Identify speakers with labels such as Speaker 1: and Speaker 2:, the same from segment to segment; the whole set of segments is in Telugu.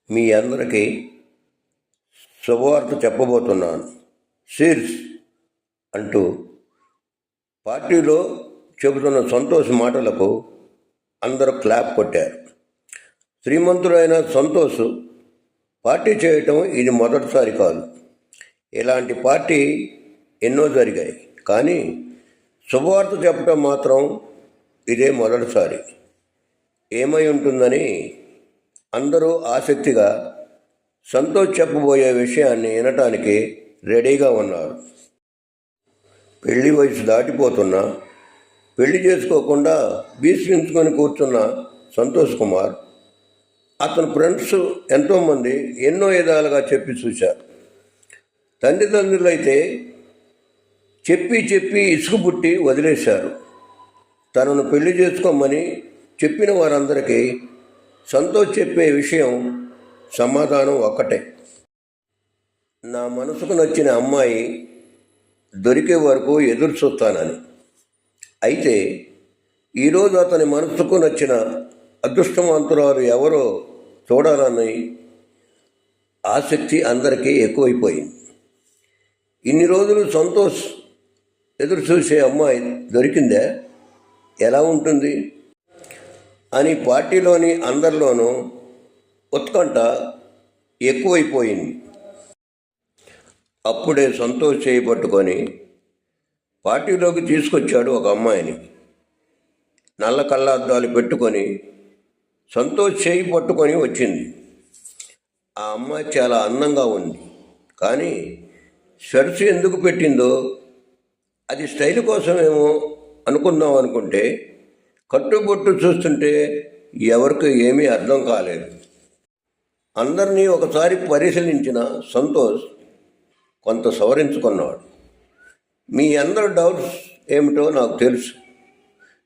Speaker 1: మీ అందరికీ శుభవార్త చెప్పబోతున్నాను. సీర్స్ అంటూ పార్టీలో చెబుతున్న సంతోష్ మాటలకు అందరూ క్లాప్ కొట్టారు. శ్రీమంతుడైన సంతోష్ పార్టీ చేయటం ఇది మొదటిసారి కాదు. ఇలాంటి పార్టీ ఎన్నో జరిగాయి, కానీ శుభవార్త చెప్పటం మాత్రం ఇదే మొదటిసారి. ఏమై ఉంటుందని అందరూ ఆసక్తిగా సంతోష్ చెప్పబోయే విషయాన్ని వినటానికి రెడీగా ఉన్నారు. పెళ్లి వయసు దాటిపోతున్నా పెళ్లి చేసుకోకుండా బీసించుకొని కూర్చున్న సంతోష్ కుమార్, అతని ఫ్రెండ్స్ ఎంతోమంది ఎన్నో విధాలుగా చెప్పి చూశారు. తల్లిదండ్రులైతే చెప్పి ఇసుగుపుట్టి వదిలేశారు. తనను పెళ్లి చేసుకోమని చెప్పిన వారందరికీ సంతోష్ చెప్పే విషయం సమాధానం ఒక్కటే: నా మనసుకు నచ్చిన అమ్మాయి దొరికే వరకు ఎదురు చూస్తానని. అయితే ఈరోజు అతని మనసుకు నచ్చిన అదృష్టవంతురాలు ఎవరో చూడాలని ఆసక్తి అందరికీ ఎక్కువైపోయింది. ఇన్ని రోజులు సంతోష్ ఎదురు చూసే అమ్మాయి దొరికిందే, ఎలా ఉంటుంది అని పార్టీలోని అందరిలోనూ ఉత్కంఠ ఎక్కువైపోయింది. అప్పుడే సంతోష్ చేయి పట్టుకొని పార్టీలోకి తీసుకొచ్చాడు ఒక అమ్మాయిని. నల్ల కళ్ళద్దాలు పెట్టుకొని సంతోష్ చేయి పట్టుకొని వచ్చింది. ఆ అమ్మాయి చాలా అందంగా ఉంది, కానీ షర్ట్స్ ఎందుకు పెట్టిందో అది స్టైల్ కోసమేమో అనుకుందాం అనుకుంటే కట్టుబొట్టు చూస్తుంటే ఎవరికి ఏమీ అర్థం కాలేదు. అందరినీ ఒకసారి పరిశీలించిన సంతోష్ కొంత సవరించుకున్నాడు. మీ అందరి డౌట్స్ ఏమిటో నాకు తెలుసు.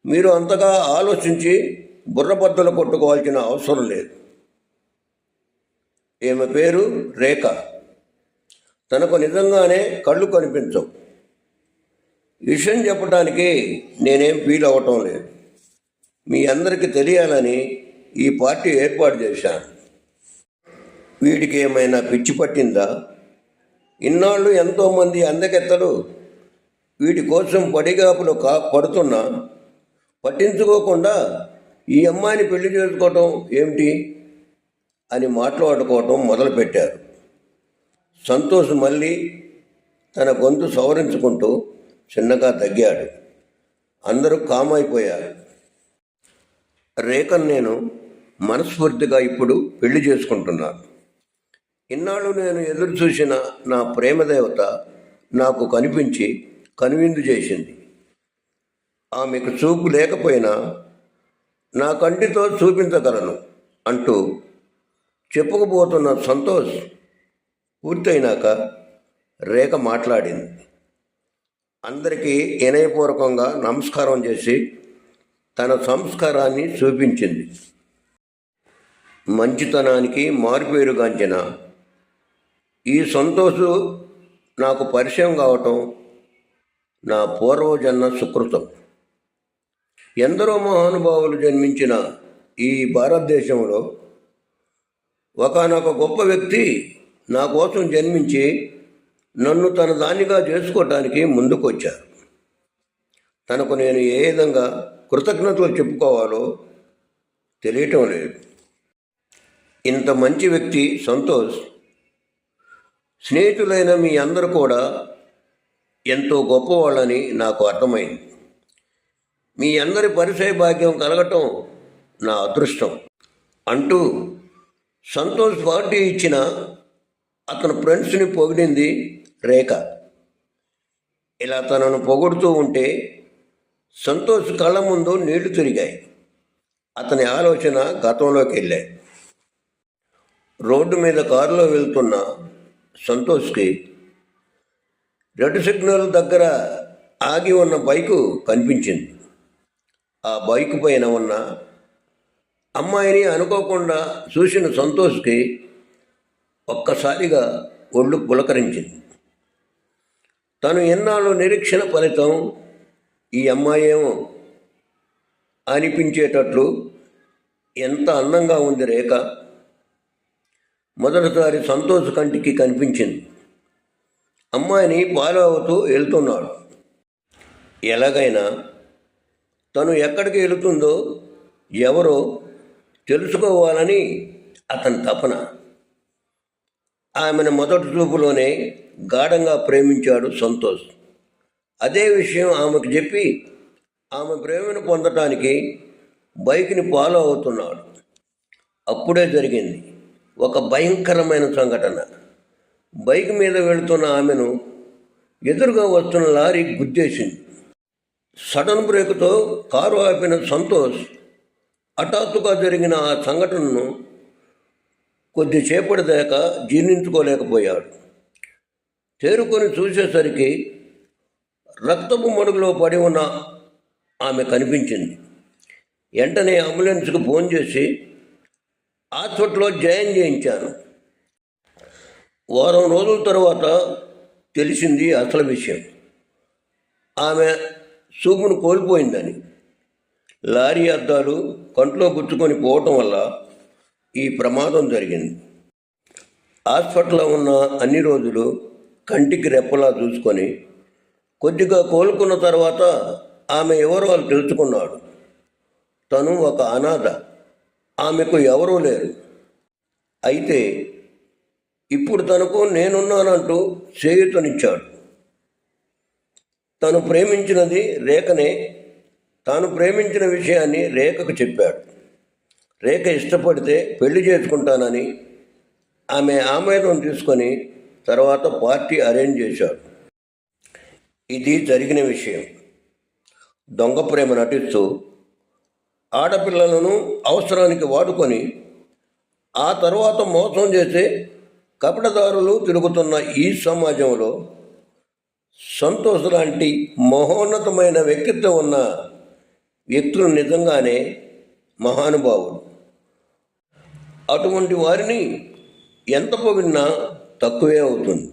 Speaker 1: మీరు అంతగా ఆలోచించి బుర్రబద్దలు కొట్టుకోవాల్సిన అవసరం లేదు. ఈమె పేరు రేఖ. తనకు నిజంగానే కళ్ళు కనిపించవు. విషయం చెప్పడానికి నేనేం ఫీల్ అవ్వటం లేదు. మీ అందరికీ తెలియాలని ఈ పార్టీ ఏర్పాటు చేశాను. వీడికి ఏమైనా పిచ్చి పట్టిందా? ఇన్నాళ్ళు ఎంతోమంది అందకెత్తలు వీటి కోసం పడిగాపులు పడుతున్నా పట్టించుకోకుండా ఈ అమ్మాయిని పెళ్లి చేసుకోవటం ఏమిటి అని మాట్లాడుకోవటం మొదలుపెట్టారు. సంతోష్ మళ్ళీ తన గొంతు సవరించుకుంటూ చిన్నగా తగ్గాడు. అందరూ కామైపోయారు. రేఖను నేను మనస్ఫూర్తిగా ఇప్పుడు పెళ్లి చేసుకుంటున్నాను. ఇన్నాళ్ళు నేను ఎదురు చూసిన నా ప్రేమదేవత నాకు కనిపించి కనువిందు చేసింది. ఆమెకు చూపు లేకపోయినా నా కంటితో చూపించగలను అంటూ చెప్పుకుపోతున్న సంతోష్ పూర్తయినాక రేఖ మాట్లాడింది. అందరికీ వినయపూర్వకంగా నమస్కారం చేసి తన సంస్కారాన్ని చూపించింది. మంచితనానికి మారుపేరుగాంచిన ఈ సంతోష్ నాకు పరిచయం కావటం నా పూర్వజన్మ సుకృతం. ఎందరో మహానుభావులు జన్మించిన ఈ భారతదేశంలో ఒకానొక గొప్ప వ్యక్తి నా కోసం జన్మించి నన్ను తన దానిగా చేసుకోవటానికి ముందుకొచ్చారు. తనకు నేను ఏ విధంగా కృతజ్ఞతలు చెప్పుకోవాలో తెలియటం లేదు. ఇంత మంచి వ్యక్తి సంతోష్. స్నేహితులైన మీ అందరూ కూడా ఎంతో గొప్పవాళ్ళని నాకు అర్థమైంది. మీ అందరి పరిచయ భాగ్యం కలగటం నా అదృష్టం అంటూ సంతోష్ పార్టీ ఇచ్చిన అతని ఫ్రెండ్స్ని పొగిడింది రేఖ. ఇలా తనను పొగుడుతూ ఉంటే సంతోష్ కళ్ళ ముందు నీళ్లు తిరిగాయి. అతని ఆలోచన గతంలోకి వెళ్ళాయి. రోడ్డు మీద కారులో వెళ్తున్న సంతోష్కి రెడ్ సిగ్నల్ దగ్గర ఆగి ఉన్న బైకు కనిపించింది. ఆ బైకు పైన ఉన్న అమ్మాయిని అనుకోకుండా చూసిన సంతోష్కి ఒక్కసారిగా ఒళ్ళు పులకరించింది. తను ఎన్నాళ్ళు నిరీక్షణ ఫలితం ఈ అమ్మాయేమో అనిపించేటట్లు ఎంత అందంగా ఉంది రేఖ. మొదటిసారి సంతోష్ కంటికి కనిపించింది. అమ్మాయిని ఫాలో అవుతూ వెళ్తున్నాడు. ఎలాగైనా తను ఎక్కడికి వెళుతుందో ఎవరో తెలుసుకోవాలని అతని తపన. ఆమెను మొదటి చూపులోనే గాఢంగా ప్రేమించాడు సంతోష్. అదే విషయం ఆమెకు చెప్పి ఆమె ప్రేమను పొందటానికి బైక్ని ఫాలో అవుతున్నాడు. అప్పుడే జరిగింది ఒక భయంకరమైన సంఘటన. బైక్ మీద వెళుతున్న ఆమెను ఎదురుగా వస్తున్న లారీ గుద్దేసింది. సడన్ బ్రేక్తో కారు ఆపిన సంతోష్ హఠాత్తుగా జరిగిన ఆ సంఘటనను కొద్దిసేపటి దాకా జీర్ణించుకోలేకపోయాడు. తేరుకొని చూసేసరికి రక్తపు మడుగులో పడి ఉన్న ఆమె కనిపించింది. వెంటనే అంబులెన్స్కి ఫోన్ చేసి హాస్పిటల్లో జాయిన్ చేయించాను. వారం రోజుల తర్వాత తెలిసింది అసలు విషయం. ఆమె చూపును కోల్పోయిందని. లారీ అద్దాలు కంట్లో గుచ్చుకొని పోవటం వల్ల ఈ ప్రమాదం జరిగింది. హాస్పిటల్లో ఉన్న అన్ని రోజులు కంటికి రెప్పలా చూసుకొని కొద్దిగా కోలుకున్న తర్వాత ఆమె వివరాలు తెలుసుకున్నాడు. తను ఒక అనాథ, ఆమెకు ఎవరూ లేరు. అయితే ఇప్పుడు తనకు నేనున్నానంటూ చేయూతనిచ్చాడు. తను ప్రేమించినది రేఖనే. తాను ప్రేమించిన విషయాన్ని రేఖకు చెప్పాడు. రేఖ ఇష్టపడితే పెళ్లి చేసుకుంటానని ఆమె ఆమోదం తీసుకొని తర్వాత పార్టీ అరేంజ్ చేశాడు. ఇది జరిగిన విషయం. దొంగ ప్రేమ నటిస్తూ ఆడపిల్లలను అవసరానికి వాడుకొని ఆ తర్వాత మోసం చేసే కపటదారులు తిరుగుతున్న ఈ సమాజంలో సంతోష్ లాంటి మహోన్నతమైన వ్యక్తిత్వం ఉన్న వ్యక్తులు నిజంగానే మహానుభావులు. అటువంటి వారిని ఎంత పొగిడినా తక్కువే అవుతుంది.